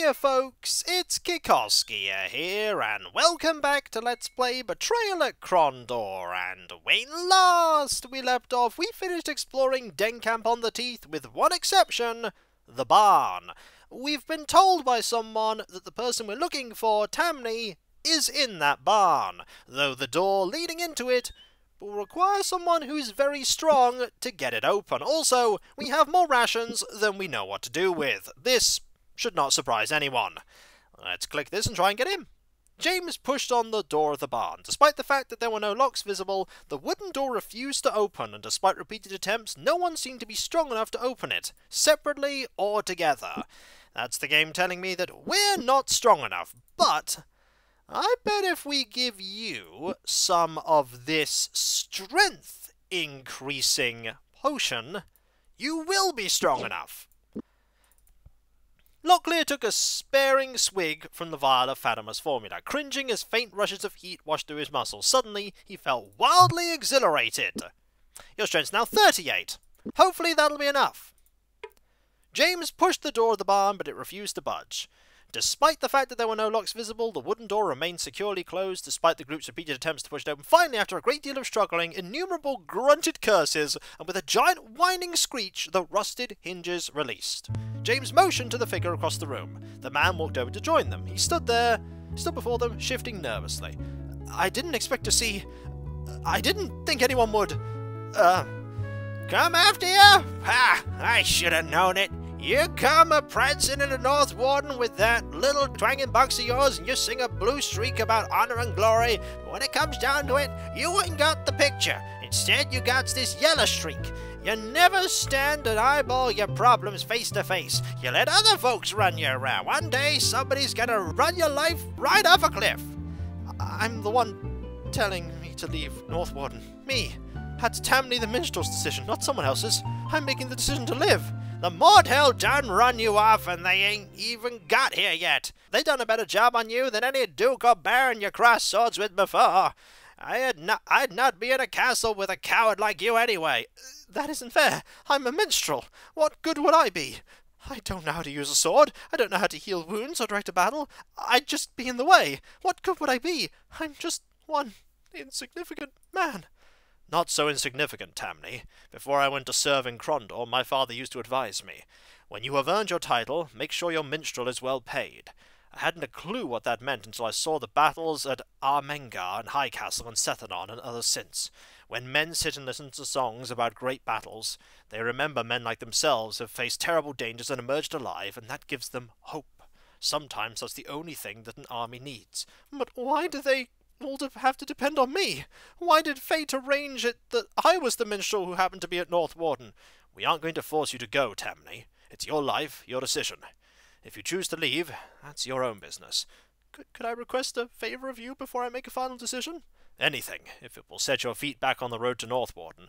Hiya folks, it's Kikoskia here, and welcome back to Let's Play Betrayal at Krondor, and when last we left off, we finished exploring Dencamp-on-the-Teeth with one exception, the barn. We've been told by someone that the person we're looking for, Tamney, is in that barn, though the door leading into it will require someone who's very strong to get it open. Also, we have more rations than we know what to do with. This should not surprise anyone. Let's click this and try and get in. James pushed on the door of the barn. Despite the fact that there were no locks visible, the wooden door refused to open, and despite repeated attempts, no one seemed to be strong enough to open it, separately or together. That's the game telling me that we're not strong enough, but I bet if we give you some of this strength increasing potion, you will be strong enough. Locklear took a sparing swig from the vial of Fatima's formula, cringing as faint rushes of heat washed through his muscles. Suddenly, he felt wildly exhilarated. Your strength's now 38. Hopefully that'll be enough. James pushed the door of the barn, but it refused to budge. Despite the fact that there were no locks visible, the wooden door remained securely closed despite the group's repeated attempts to push it open. Finally, after a great deal of struggling, innumerable grunted curses, and with a giant whining screech, the rusted hinges released. James motioned to the figure across the room. The man walked over to join them. He stood before them, shifting nervously. I didn't think anyone would, come after you? Ha! I should have known it. You come a-prancing into Northwarden with that little twanging box of yours, and you sing a blue streak about honour and glory, but when it comes down to it, you ain't got the picture. Instead, you got this yellow streak. You never stand and eyeball your problems face to face. You let other folks run you around. One day, somebody's gonna run your life right off a cliff. I'm the one telling me to leave Northwarden. Me. That's Tamney the Minstrel's decision, not someone else's. I'm making the decision to live. The mortal done run you off, and they ain't even got here yet. They done a better job on you than any duke or baron you crossed swords with before. I'd not be in a castle with a coward like you anyway. That isn't fair. I'm a minstrel. What good would I be? I don't know how to use a sword. I don't know how to heal wounds or direct a battle. I'd just be in the way. What good would I be? I'm just one insignificant man. Not so insignificant, Tamney. Before I went to serve in Krondor, my father used to advise me. When you have earned your title, make sure your minstrel is well paid. I hadn't a clue what that meant until I saw the battles at Armengar and High Castle and Sethanon and others since. When men sit and listen to songs about great battles, they remember men like themselves have faced terrible dangers and emerged alive, and that gives them hope. Sometimes that's the only thing that an army needs. But why do they all have to depend on me? Why did fate arrange it that I was the minstrel who happened to be at Northwarden? We aren't going to force you to go, Tamney. It's your life, your decision. If you choose to leave, that's your own business. Could I request a favour of you before I make a final decision? Anything, if it will set your feet back on the road to Northwarden.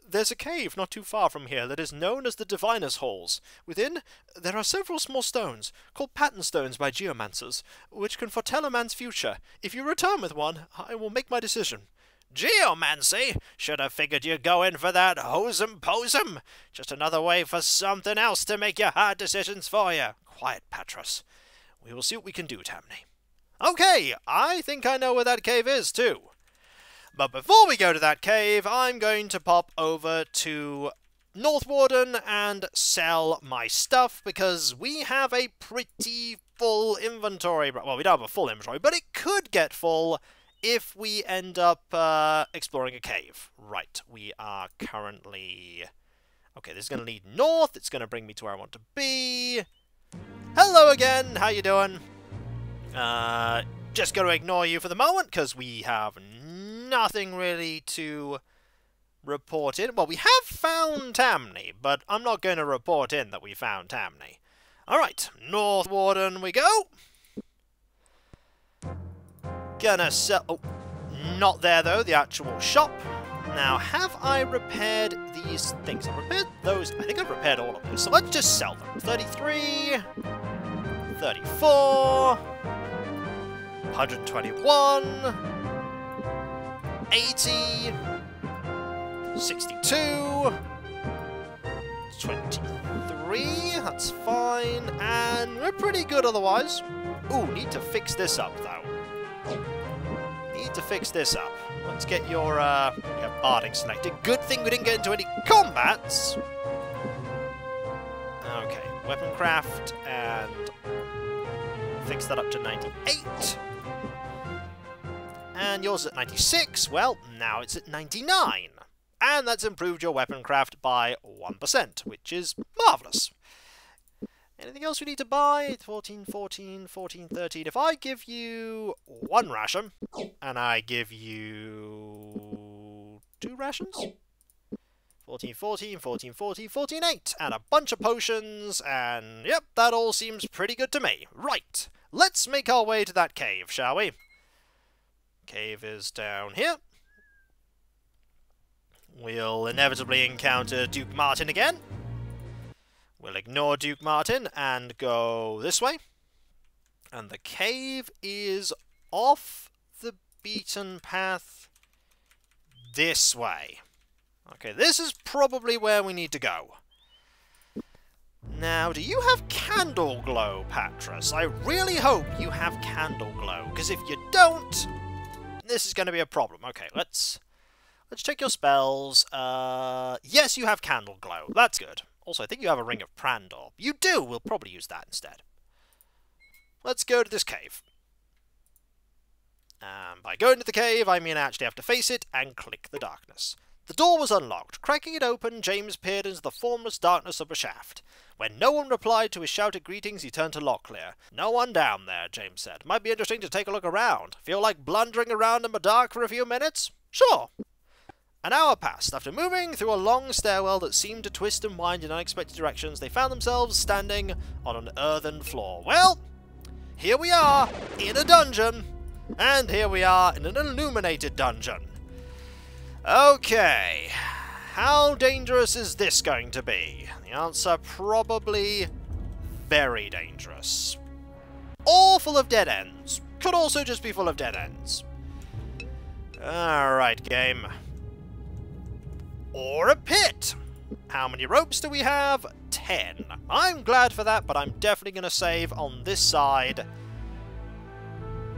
There's a cave not too far from here that is known as the Diviner's Halls. Within, there are several small stones, called pattern stones by geomancers, which can foretell a man's future. If you return with one, I will make my decision. Geomancy? Should have figured you'd go in for that hosem-posem. Just another way for something else to make your hard decisions for you. Quiet, Patros. We will see what we can do, Tamney. Okay, I think I know where that cave is, too. But before we go to that cave, I'm going to pop over to Northwarden and sell my stuff, because we have a pretty full inventory. Well, we don't have a full inventory, but it could get full if we end up exploring a cave. Right, we are currently... Okay, this is going to lead north. It's going to bring me to where I want to be. Hello again, how you doing? Just going to ignore you for the moment, because we have nothing really to report in. Well, we have found Tamney, but I'm not going to report in that we found Tamney. Alright, Northwarden we go. Gonna sell... Oh, not there though, the actual shop. Now, have I repaired these things? I've repaired those. I think I've repaired all of them. So let's just sell them. 33, 34, 121, 80, 62, 23. That's fine. And we're pretty good otherwise. Ooh, need to fix this up, though. Need to fix this up. Let's get your barding selected. Good thing we didn't get into any combats. Okay, weapon craft, and fix that up to 98. And yours at 96. Well, now it's at 99. And that's improved your weapon craft by 1%, which is marvellous. Anything else we need to buy? 14, 14, 14, 13. If I give you 1 ration, and I give you 2 rations? 14, 14, 14, 14, 14, 8. And a bunch of potions, and yep, that all seems pretty good to me. Right, let's make our way to that cave, shall we? Cave is down here. We'll inevitably encounter Duke Martin again. We'll ignore Duke Martin and go this way. And the cave is off the beaten path this way. Okay, this is probably where we need to go. Now, do you have candle glow, Patras? I really hope you have candle glow, because if you don't, this is going to be a problem. Okay, let's check your spells. Yes, you have candle glow. That's good. Also, I think you have a Ring of Krondor. You do! We'll probably use that instead. Let's go to this cave. And by going to the cave, I mean I actually have to face it and click the darkness. The door was unlocked. Cracking it open, James peered into the formless darkness of a shaft. When no one replied to his shouted greetings, he turned to Locklear. "No one down there," James said. "Might be interesting to take a look around. Feel like blundering around in the dark for a few minutes?" "Sure." An hour passed. After moving through a long stairwell that seemed to twist and wind in unexpected directions, they found themselves standing on an earthen floor. Well, here we are, in a dungeon, and here we are in an illuminated dungeon. Okay, how dangerous is this going to be? The answer, probably very dangerous. Or full of dead ends. Could also just be full of dead ends. Alright, game. Or a pit. How many ropes do we have? 10. I'm glad for that, but I'm definitely going to save on this side,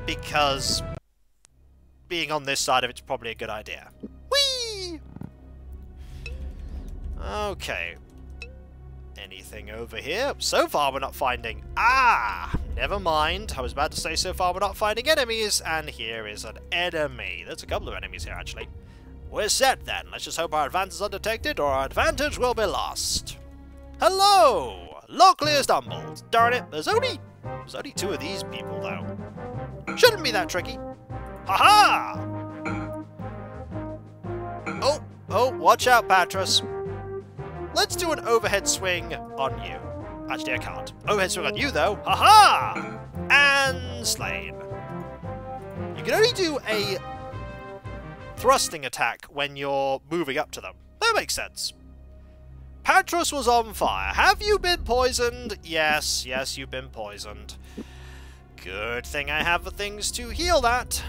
because being on this side of it's probably a good idea. Whee! Okay. Anything over here? So far we're not finding... Ah! Never mind. I was about to say so far we're not finding enemies, and here is an enemy. There's a couple of enemies here, actually. We're set, then. Let's just hope our advance is undetected, or our advantage will be lost. Hello! Locklear stumbled. Darn it, there's only 2 of these people, though. Shouldn't be that tricky. Ha-ha! Oh, watch out, Patras. Let's do an overhead swing on you. Actually, I can't. Overhead swing on you, though. Ha-ha! And slain. You can only do a thrusting attack when you're moving up to them. That makes sense. Patras was on fire. Have you been poisoned? Yes, you've been poisoned. Good thing I have the things to heal that.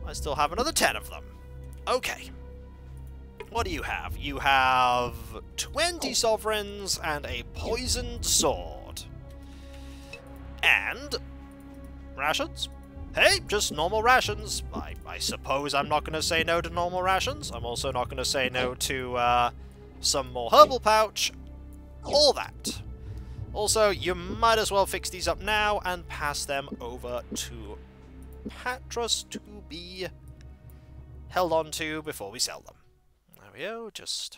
I still have another 10 of them. Okay. What do you have? You have 20 sovereigns and a poisoned sword. And rations? Hey, just normal rations. I suppose I'm not going to say no to normal rations. I'm also not going to say no to some more herbal pouch. All that. Also, you might as well fix these up now and pass them over to Patras to be held on to before we sell them. There we go, just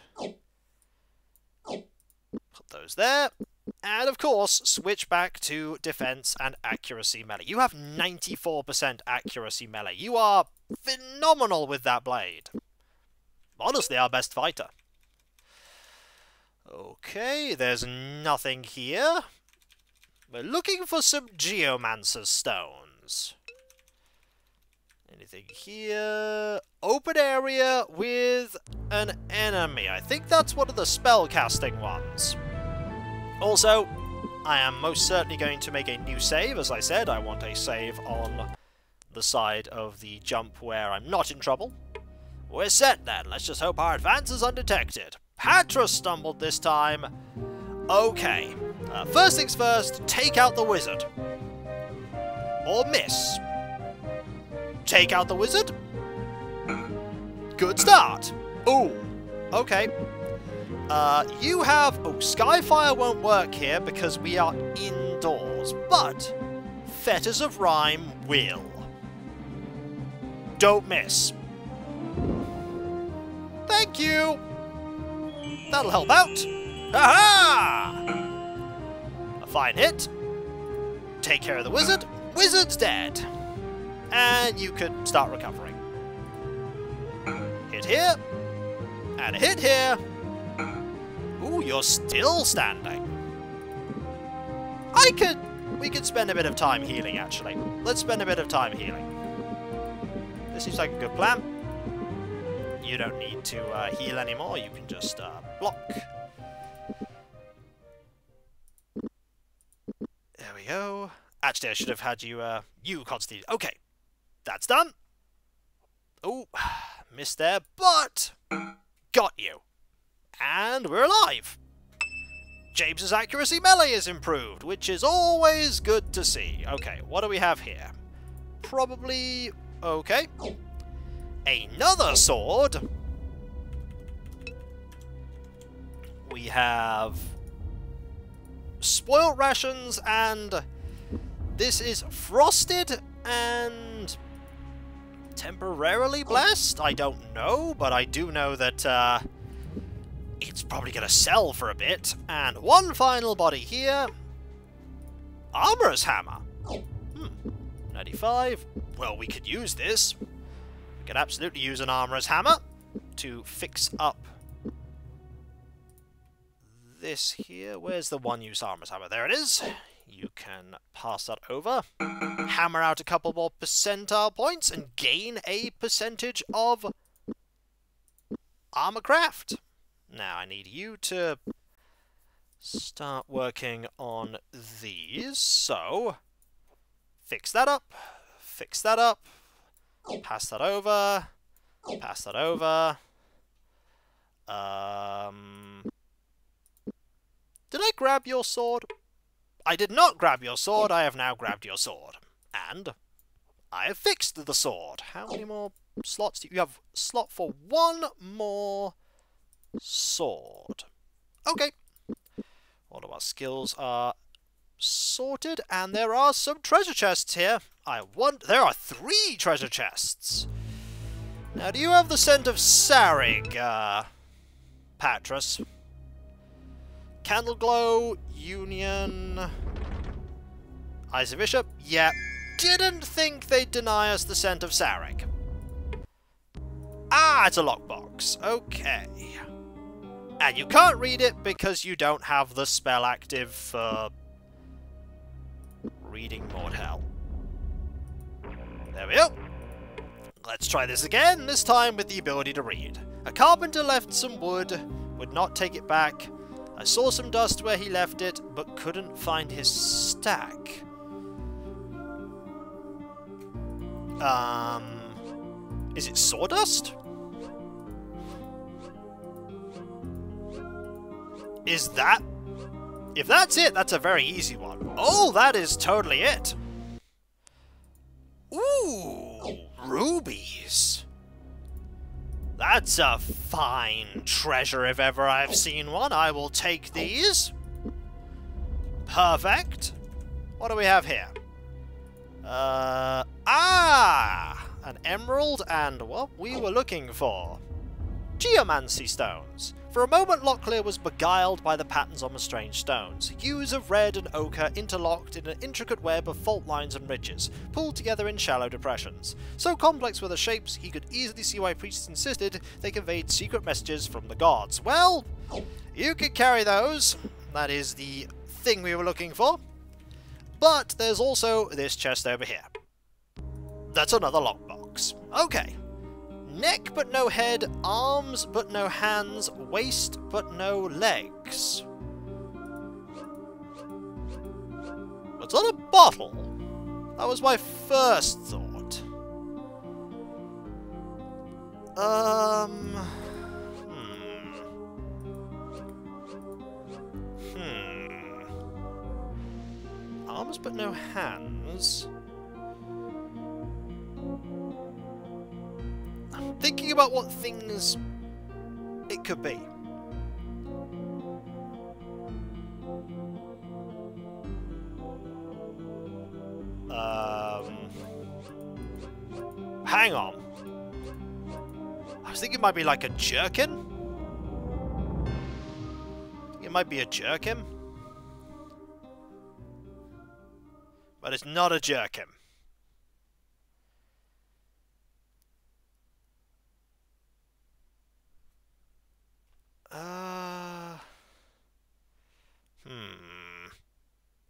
put those there. And of course, switch back to defense and accuracy melee. You have 94% accuracy melee. You are phenomenal with that blade. Honestly, our best fighter. Okay, there's nothing here. We're looking for some Geomancer's stones. Anything here? Open area with an enemy. I think that's one of the spellcasting ones. Also, I am most certainly going to make a new save. As I said, I want a save on the side of the jump where I'm not in trouble. We're set then. Let's just hope our advance is undetected. Patra stumbled this time. Okay. First things first, take out the wizard. Or miss. Take out the wizard. Good start. Ooh. Okay. You have... Oh, Skyfire won't work here because we are indoors. But Fetters of Rhyme will. Don't miss. Thank you. That'll help out. Aha! A fine hit. Take care of the wizard. Wizard's dead. And you could start recovering. Hit here. And a hit here. Ooh, you're still standing. We could spend a bit of time healing, actually. Let's spend a bit of time healing. This seems like a good plan. You don't need to heal anymore. You can just block. There we go. Actually, I should have had you, you constantly. Okay, that's done. Oh, missed there, but got you. And we're alive. James's accuracy melee is improved, which is always good to see. Okay, what do we have here? Probably... okay. Another sword. We have... spoiled rations, and... this is frosted and... temporarily blessed? I don't know, but I do know that, it's probably going to sell for a bit. And one final body here. Armorer's Hammer. 95. Well, we could use this. We could absolutely use an Armorer's Hammer to fix up this here. Where's the one-use Armorer's Hammer? There it is. You can pass that over. Hammer out a couple more percentile points and gain a percentage of armor craft. Now, I need you to start working on these, so fix that up, pass that over, pass that over. Did I grab your sword? I did not grab your sword, I have now grabbed your sword. And I have fixed the sword. How many more slots do you have? Slot for one more sword. Okay. All of our skills are sorted, and there are some treasure chests here. There are 3 treasure chests. Now, do you have the scent of Sarig, Patras? Candleglow, Union, Eyes of Bishop? Yeah. Didn't think they'd deny us the scent of Sarig. Ah, it's a lockbox. Okay. And you can't read it because you don't have the spell active for reading Mordhell. There we go. Let's try this again, this time with the ability to read. A carpenter left some wood, would not take it back. I saw some dust where he left it, but couldn't find his stack. Is it sawdust? Is that... if that's it, that's a very easy one. Oh, that is totally it. Ooh, rubies. That's a fine treasure if ever I've seen one. I will take these. Perfect. What do we have here? An emerald and what we were looking for. Geomancy stones. For a moment, Locklear was beguiled by the patterns on the strange stones. Hues of red and ochre interlocked in an intricate web of fault lines and ridges, pulled together in shallow depressions. So complex were the shapes, he could easily see why priests insisted they conveyed secret messages from the gods. Well, you could carry those. That is the thing we were looking for. But there's also this chest over here. That's another lockbox. Okay. Neck but no head, arms but no hands, waist but no legs. What's on a bottle? That was my first thought. Arms but no hands. I'm thinking about what things it could be. Hang on. I was thinking it might be like a jerkin. It might be a jerkin. But it's not a jerkin.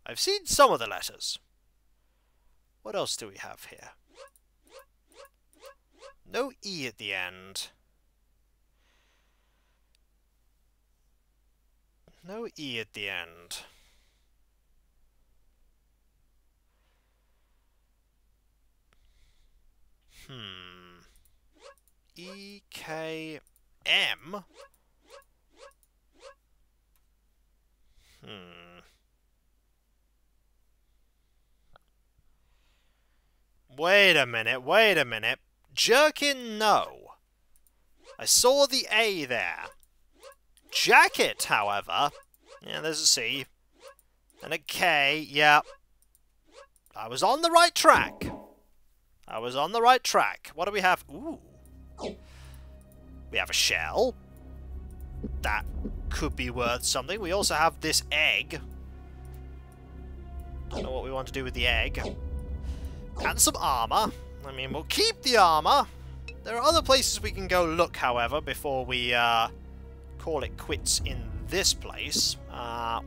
I've seen some of the letters. What else do we have here? No E at the end. No E at the end. E-K-M? Wait a minute. Jerkin, no. I saw the A there. Jacket, however. Yeah, there's a C. And a K, yeah. I was on the right track. What do we have? Ooh. We have a shell. That could be worth something. We also have this egg. Don't know what we want to do with the egg. And some armor. I mean, we'll keep the armor. There are other places we can go look, however, before we call it quits in this place.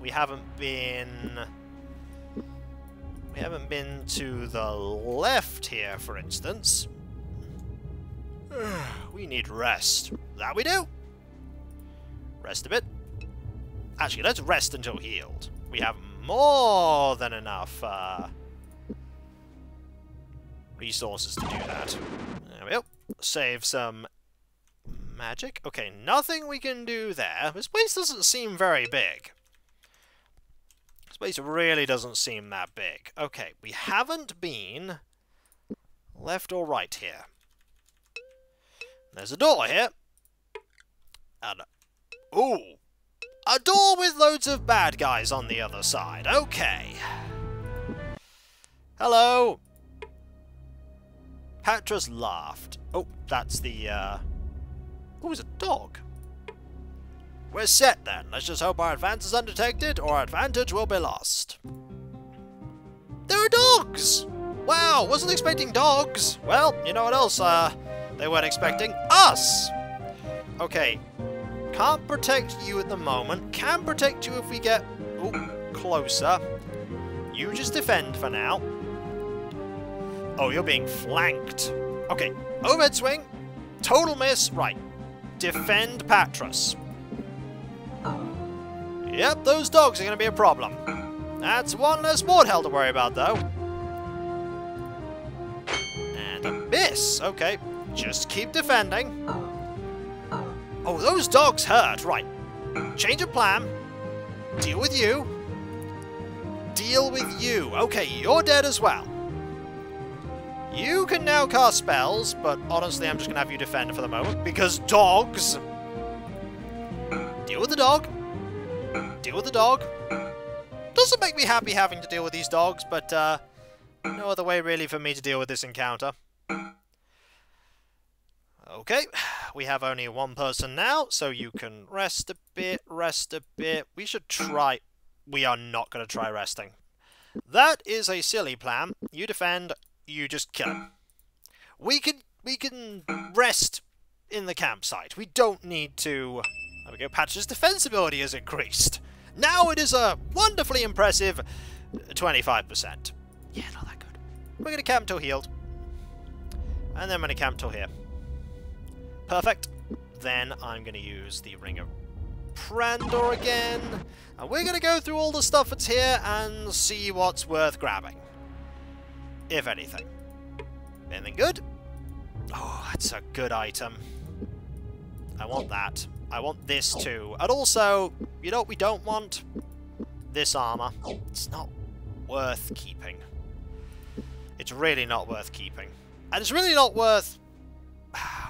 We haven't been to the left here, for instance. We need rest. That we do. Rest a bit. Actually, let's rest until healed. We have more than enough resources to do that. There we go. Save some magic. Okay, nothing we can do there. This place doesn't seem very big. This place really doesn't seem that big. Okay, we haven't been left or right here. There's a door here. And, ooh, a door with loads of bad guys on the other side. Okay. Hello. Patras laughed. Oh, that's the, Oh, it's a dog. We're set then. Let's just hope our advance is undetected, or our advantage will be lost. There are dogs! Wow, wasn't expecting dogs. Well, you know what else, they weren't expecting? Us! Okay. Can't protect you at the moment. Can protect you if we get closer. You just defend for now. Oh, you're being flanked. Okay, overhead swing. Total miss. Right. Defend Patras. Yep, those dogs are going to be a problem. That's one less board hell to worry about, though. And a miss. Okay, just keep defending. Oh, those dogs hurt. Right. Change of plan. Deal with you. Deal with you. Okay, you're dead as well. You can now cast spells, but honestly, I'm just going to have you defend for the moment, because dogs. Deal with the dog. Deal with the dog. Doesn't make me happy having to deal with these dogs, but no other way really for me to deal with this encounter. Okay, we have only one person now, so you can rest a bit, rest a bit. We should try... We are not going to try resting. That is a silly plan. You defend, you just kill him. We can rest in the campsite. We don't need to... There we go, Patch's defense ability has increased. Now it is a wonderfully impressive 25%. Yeah, not that good. We're going to camp till healed. And then I'm going to camp till here. Perfect. Then I'm going to use the Ring of Krondor again. And we're going to go through all the stuff that's here and see what's worth grabbing. If anything. Anything good? Oh, that's a good item. I want that. I want this too. And also, you know what we don't want? This armor. It's not worth keeping. It's really not worth keeping. And it's really not worth...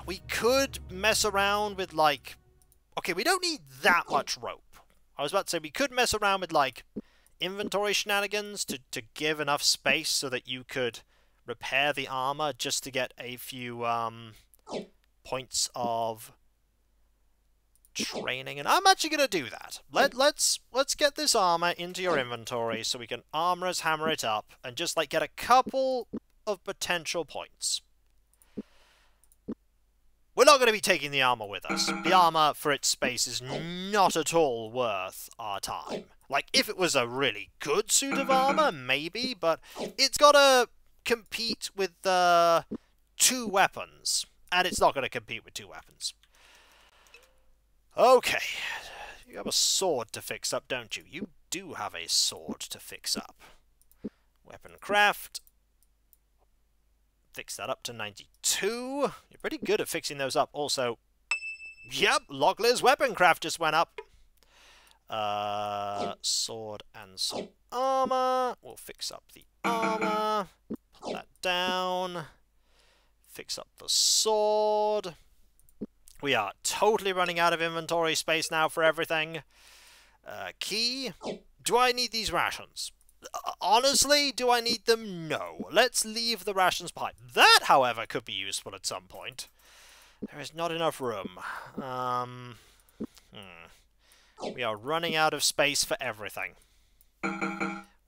We could mess around with, like... Okay, we don't need that much rope. I was about to say, we could mess around with, like, inventory shenanigans to give enough space so that you could repair the armor just to get a few, points of training. And I'm actually going to do that. Let's get this armor into your inventory so we can armorer's hammer it up and just, like, get a couple of potential points. We're not going to be taking the armor with us. The armor, for its space, is not at all worth our time. Like, if it was a really good suit of armor, maybe, but it's got to compete with 2 weapons. And it's not going to compete with 2 weapons. Okay. You have a sword to fix up, don't you? You do have a sword to fix up. Weapon craft. Fix that up to 92. You're pretty good at fixing those up. Also, yep, Logler's weapon craft just went up. Sword and some armor. We'll fix up the armor. Put that down. Fix up the sword. We are totally running out of inventory space now for everything. Key. Do I need these rations? Honestly, do I need them? No. Let's leave the rations behind. That, however, could be useful at some point. There is not enough room. We are running out of space for everything.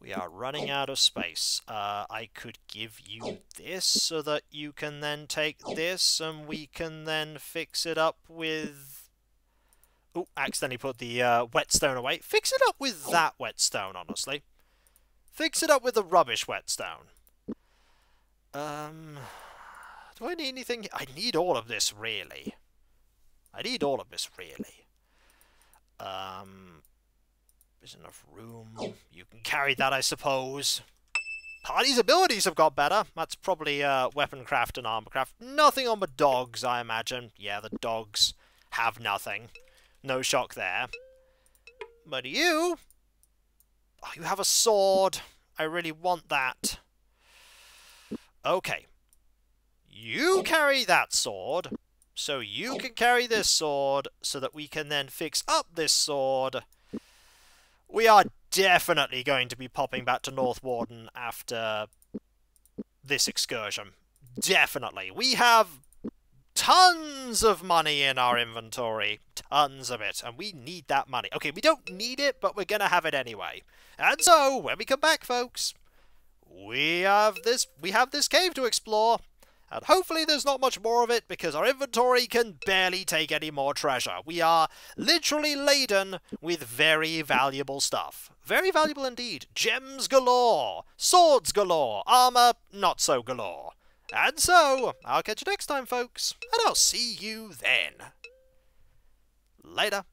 We are running out of space. I could give you this so that you can then take this and we can then fix it up with... Oh, accidentally put the whetstone away. Fix it up with that whetstone, honestly. Fix it up with the rubbish whetstone. Do I need anything? I need all of this, really. I need all of this, really. There's enough room. You can carry that, I suppose. Party's abilities have got better. That's probably weapon craft and armor craft. Nothing on the dogs, I imagine. Yeah, the dogs have nothing. No shock there. But you... Oh, you have a sword. I really want that. Okay. You carry that sword, so you can carry this sword, so that we can then fix up this sword. We are definitely going to be popping back to Northwarden after this excursion. Definitely. We have tons of money in our inventory. Tons of it. And we need that money. Okay, we don't need it, but we're going to have it anyway. And so, when we come back, folks, we have this cave to explore. And hopefully there's not much more of it, because our inventory can barely take any more treasure. We are literally laden with very valuable stuff. Very valuable indeed. Gems galore. Swords galore. Armor not so galore. And so, I'll catch you next time, folks. And I'll see you then. Later.